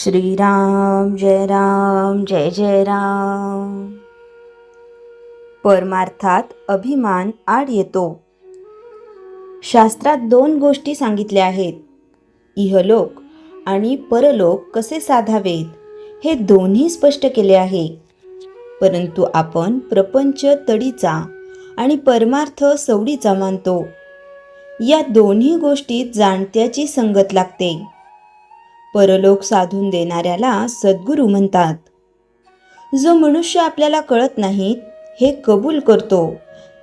श्रीराम जय जय राम। परमार्थात अभिमान आड येतो। शास्त्रात दोन गोष्टी सांगितल्या आहेत, इहलोक आणि परलोक कसे साधावेत हे दोन्ही स्पष्ट केले आहे। परंतु आपण प्रपंच तडीचा आणि परमार्थ सवडीचा मानतो। या दोन्ही गोष्टीत जाणत्याची संगत लागते। परलोक साधून देणाऱ्याला सद्गुरू म्हणतात। जो मनुष्य आपल्याला कळत नाहीत हे कबूल करतो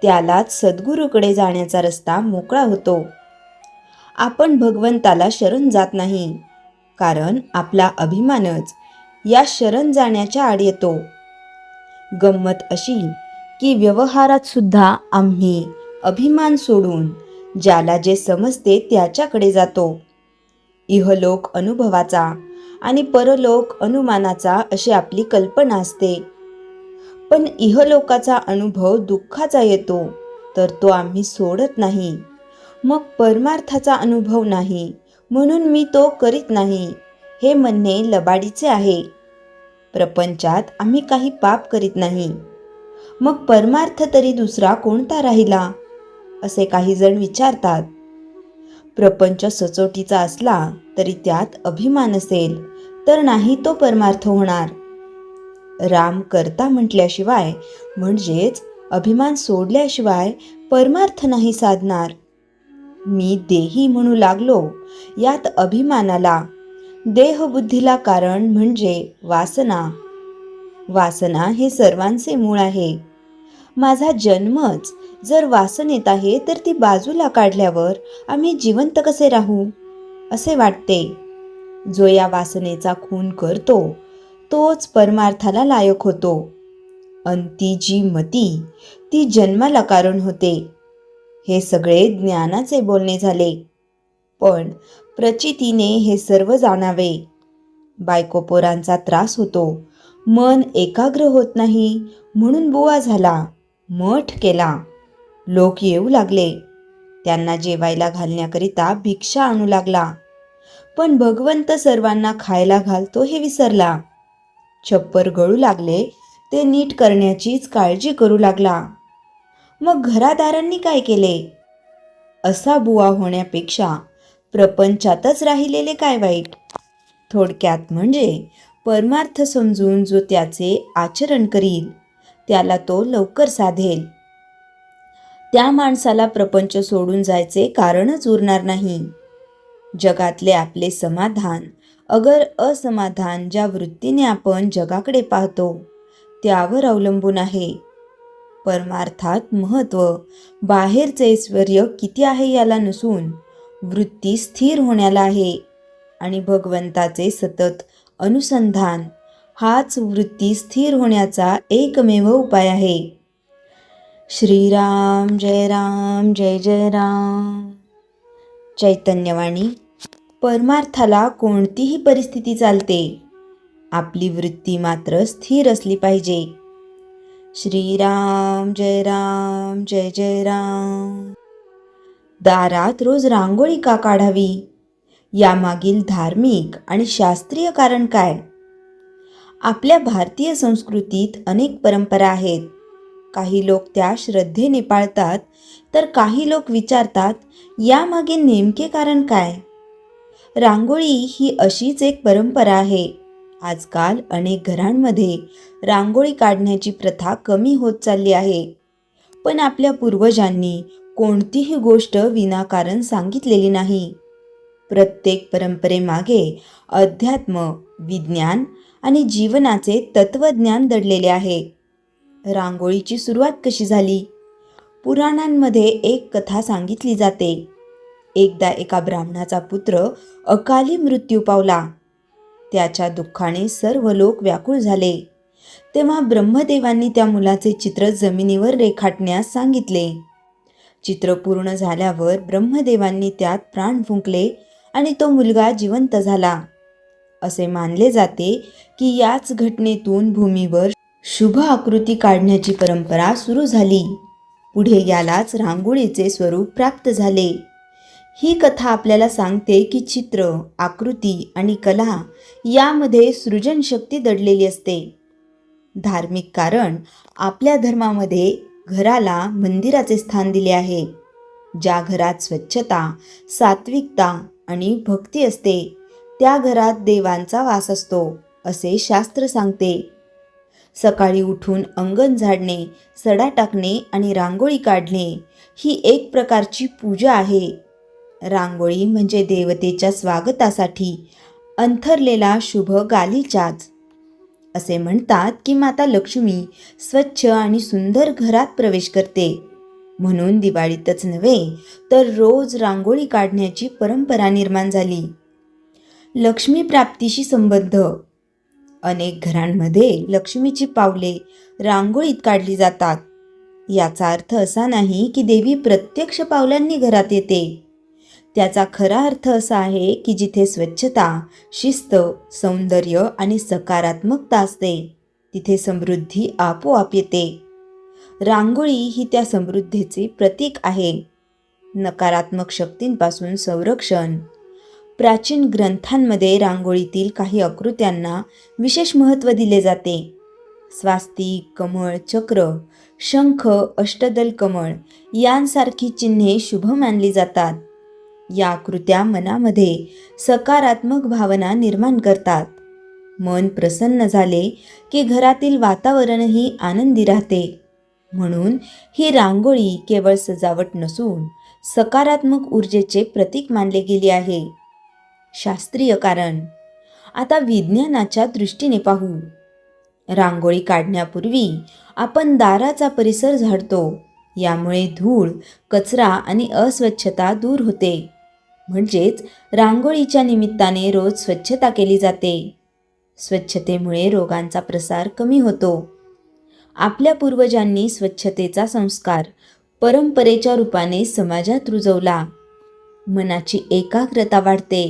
त्यालाच सद्गुरूकडे जाण्याचा रस्ता मोकळा होतो। आपण भगवंताला शरण जात नाही, कारण आपला अभिमानच या शरण जाण्याच्या आड येतो। गंमत अशी की व्यवहारात सुद्धा आम्ही अभिमान सोडून ज्याला जे समजते त्याच्याकडे जातो। इहलोक अनुभवाचा आणि परलोक अनुमानाचा अशी आपली कल्पना असते। पण इहलोकाचा अनुभव दुःखाचा येतो तर तो आम्ही सोडत नाही। मग परमार्थाचा अनुभव नाही म्हणून मी तो करीत नाही हे म्हणणे लबाडीचे आहे। प्रपंचात आम्ही काही पाप करीत नाही, मग परमार्थ तरी दुसरा कोणता राहिला असे काही जण विचारतात। प्रपंच सचोटीचा असला तरी त्यात अभिमान असेल तर नाही तो परमार्थ होणार। राम करता म्हटल्याशिवाय म्हणजेच अभिमान सोडल्याशिवाय परमार्थ नाही साधणार। मी देही म्हणू लागलो यात अभिमानाला, देहबुद्धीला कारण म्हणजे वासना। वासना हे सर्वांचे मूळ आहे। माझा जन्मच जर वासनेत आहे तर ती बाजूला काढल्यावर आम्ही जिवंत कसे राहू असे वाटते। जो या वासनेचा खून करतो तोच परमार्थाला लायक होतो। अंती जी मती ती जन्माला कारण होते। हे सगळे ज्ञानाचे बोलणे झाले, पण प्रचितीने हे सर्व जाणावे। बायकोपोरांचा त्रास होतो, मन एकाग्र होत नाही म्हणून बुवा झाला, मठ केला। लोक येऊ लागले, त्यांना जेवायला घालण्याकरिता भिक्षा आणू लागला। पण भगवंत सर्वांना खायला घालतो हे विसरला। छप्पर गळू लागले ते नीट करण्याचीच काळजी करू लागला। मग घरादारांनी काय केले? असा बुवा होण्यापेक्षा प्रपंचातच राहिलेले काय वाईट? थोडक्यात म्हणजे परमार्थ समजून जो त्याचे आचरण करील त्याला तो लवकर साधेल। त्या माणसाला प्रपंच सोडून जायचे कारणच उरणार नाही। जगातले आपले समाधान अगर असमाधान ज्या वृत्तीने आपण जगाकडे पाहतो त्यावर अवलंबून आहे। परमार्थात महत्त्व बाहेरचे ऐश्वर्य किती आहे याला नसून वृत्ती स्थिर होण्याला आहे, आणि भगवंताचे सतत अनुसंधान हाच वृत्ती स्थिर होण्याचा एकमेव उपाय आहे। श्रीराम जय जय राम। चैतन्यवाणी। परमार्थाला कोणतीही परिस्थिती चालते, आपली वृत्ती मात्र स्थिर असली पाहिजे। श्रीराम जय जय राम। दारात रोज रांगोळी का काढावी यामागील धार्मिक आणि शास्त्रीय कारण काय? आपल्या भारतीय संस्कृतीत अनेक परंपरा आहेत। काही लोक त्या श्रद्धेने पाळतात तर काही लोक विचारतात यामागे नेमके कारण काय? रांगोळी ही अशीच एक परंपरा आहे। आजकाल अनेक घरांमध्ये रांगोळी काढण्याची प्रथा कमी होत चालली आहे, पण आपल्या पूर्वजांनी कोणतीही गोष्ट विनाकारण सांगितलेली नाही। प्रत्येक परंपरेमागे अध्यात्म, विज्ञान आणि जीवनाचे तत्वज्ञान दडलेले आहे। रांगोळीची सुरुवात कशी झाली? पुराणांमध्ये एक कथा सांगितली जाते। एकदा एका ब्राह्मणाचा पुत्र अकाली मृत्यू पावला। त्याच्या दुःखाने सर्व लोक व्याकुळ झाले। तेव्हा ब्रह्मदेवांनी त्या मुलाचे चित्र जमिनीवर रेखाटण्यास सांगितले। चित्र पूर्ण झाल्यावर ब्रह्मदेवांनी त्यात प्राण फुंकले आणि तो मुलगा जिवंत झाला। असे मानले जाते की याच घटनेतून भूमीवर शुभ आकृती काढण्याची परंपरा सुरू झाली। पुढे यालाच रांगोळीचे स्वरूप प्राप्त झाले। ही कथा आपल्याला सांगते की चित्र, आकृती आणि कला यामध्ये सृजनशक्ती दडलेली असते. धार्मिक कारण आपल्या धर्मामध्ये घराला मंदिराचे स्थान दिले आहे. ज्या घरात स्वच्छता, सात्विकता आणि भक्ती असते त्या घरात देवांचा वास असतो असे शास्त्र सांगते. सकाळी उठून अंगण झाडणे, सडा टाकणे आणि रांगोळी काढणे ही एक प्रकारची पूजा आहे. रांगोळी म्हणजे देवतेच्या स्वागतासाठी अंथरलेला शुभ गालिचाच. असे म्हणतात की माता लक्ष्मी स्वच्छ आणि सुंदर घरात प्रवेश करते. म्हणून दिवाळीतच नव्हे तर रोज रांगोळी काढण्याची परंपरा निर्माण झाली. लक्ष्मी प्राप्तीशी संबंध. अनेक घरांमध्ये लक्ष्मीची पावले रांगोळीत काढली जातात. याचा अर्थ असा नाही की देवी प्रत्यक्ष पावलांनी घरात येते. त्याचा खरा अर्थ असा आहे की जिथे स्वच्छता, शिस्त, सौंदर्य आणि सकारात्मकता असते तिथे समृद्धी आपोआप येते. रांगोळी ही त्या समृद्धीचे प्रतीक आहे. नकारात्मक शक्तींपासून संरक्षण. प्राचीन ग्रंथांमध्ये रांगोळीतील काही आकृत्यांना विशेष महत्त्व दिले जाते. स्वास्तिक, कमळ, चक्र, शंख, अष्टदल कमळ यांसारखी चिन्हे शुभ मानली जातात. या आकृत्या मनामध्ये सकारात्मक भावना निर्माण करतात. मन प्रसन्न झाले की घरातील वातावरणही आनंदी राहते. म्हणून ही रांगोळी केवळ सजावट नसून सकारात्मक ऊर्जेचे प्रतीक मानले गेले आहे. शास्त्रीय कारण. आता विज्ञानाच्या दृष्टीने पाहू. रांगोळी काढण्यापूर्वी आपण दाराचा परिसर झाडतो. यामुळे धूळ, कचरा आणि अस्वच्छता दूर होते. म्हणजेच रांगोळीच्या निमित्ताने रोज स्वच्छता केली जाते. स्वच्छतेमुळे रोगांचा प्रसार कमी होतो. आपल्या पूर्वजांनी स्वच्छतेचा संस्कार परंपरेच्या रूपाने समाजात रुजवला. मनाची एकाग्रता वाढते.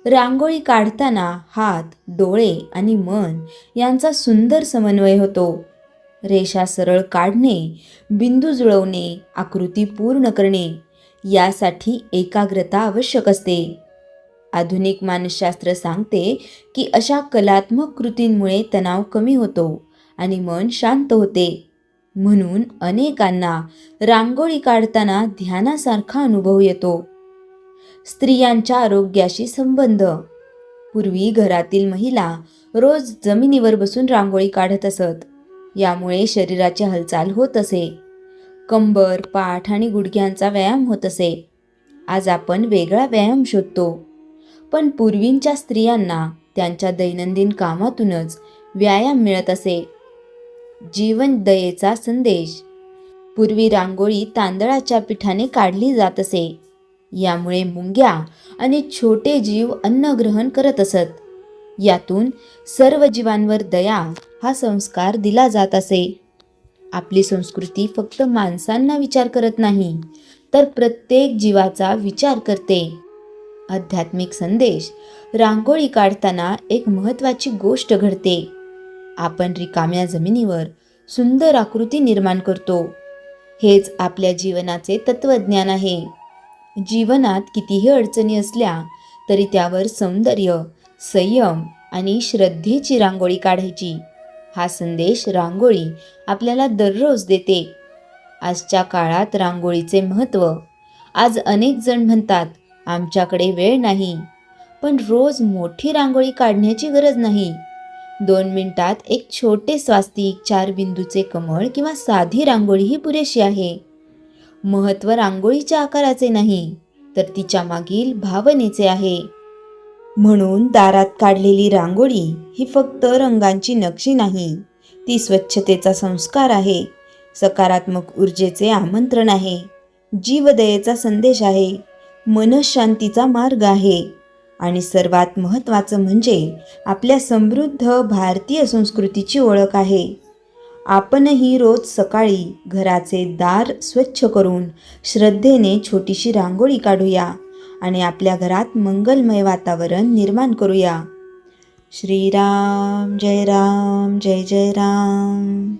रांगोळी काढताना हात, डोळे आणि मन यांचा सुंदर समन्वय होतो. रेषा सरळ काढणे, बिंदू जुळवणे, आकृती पूर्ण करणे यासाठी एकाग्रता आवश्यक असते. आधुनिक मानसशास्त्र सांगते की अशा कलात्मक कृतींमुळे तणाव कमी होतो आणि मन शांत होते. म्हणून अनेकांना रांगोळी काढताना ध्यानासारखा अनुभव येतो. स्त्रियांच्या आरोग्याशी संबंध. पूर्वी घरातील महिला रोज जमिनीवर बसून रांगोळी काढत असत. यामुळे शरीराची हालचाल होत असे. कंबर, पाठ आणि गुडघ्यांचा व्यायाम होत असे. आज आपण वेगळा व्यायाम शोधतो. पण पूर्वींच्या स्त्रियांना त्यांच्या दैनंदिन कामातूनच व्यायाम मिळत असे. जीवन दयेचा संदेश. पूर्वी रांगोळी तांदळाच्या पिठाने काढली जात असे. यामुळे मुंग्या आणि छोटे जीव अन्न ग्रहण करत असत. यातून सर्व जीवांवर दया हा संस्कार दिला जात असे. आपली संस्कृती फक्त माणसांना विचार करत नाही तर प्रत्येक जीवाचा विचार करते. आध्यात्मिक संदेश. रांगोळी काढताना एक महत्त्वाची गोष्ट घडते. आपण रिकाम्या जमिनीवर सुंदर आकृती निर्माण करतो. हेच आपल्या जीवनाचे तत्वज्ञान आहे. जीवनात कितीही अडचणी असल्या तरी त्यावर सौंदर्य, संयम आणि श्रद्धेची रांगोळी काढायची हा संदेश रांगोळी आपल्याला दररोज देते. आजच्या काळात रांगोळीचे महत्त्व. आज अनेक जण म्हणतात आमच्याकडे वेळ नाही. पण रोज मोठी रांगोळी काढण्याची गरज नाही. 2 मिनिटात एक छोटे स्वास्तिक, 4 बिंदूचे कमळ किंवा साधी रांगोळी ही पुरेशी आहे. महत्त्व रांगोळीच्या आकाराचे नाही तर तिच्या मागील भावनेचे आहे. म्हणून दारात काढलेली रांगोळी ही फक्त रंगांची नक्षी नाही, ती स्वच्छतेचा संस्कार आहे, सकारात्मक ऊर्जेचे आमंत्रण आहे, जीवदयेचा संदेश आहे, मनःशांतीचा मार्ग आहे आणि सर्वात महत्त्वाचं म्हणजे आपल्या समृद्ध भारतीय संस्कृतीची ओळख आहे. आपणही रोज सकाळी घराचे दार स्वच्छ करून श्रद्धेने छोटीशी रांगोळी काढूया आणि आपल्या घरात मंगलमय वातावरण निर्माण करूया. श्रीराम जय राम जय जय राम.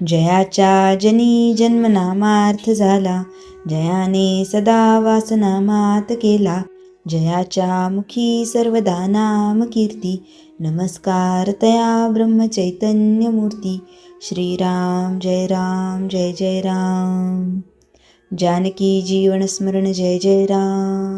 जयाच्या जनी जन्मनामार्थ झाला, जयाने सदा वासना मात केला, जयाच्या मुखी सर्वदा नाम कीर्ती. नमस्कार तया ब्रह्मचैतन्य मूर्ती. श्रीराम जय राम जय जय राम. जानकी जीवन स्मरण जय जय राम.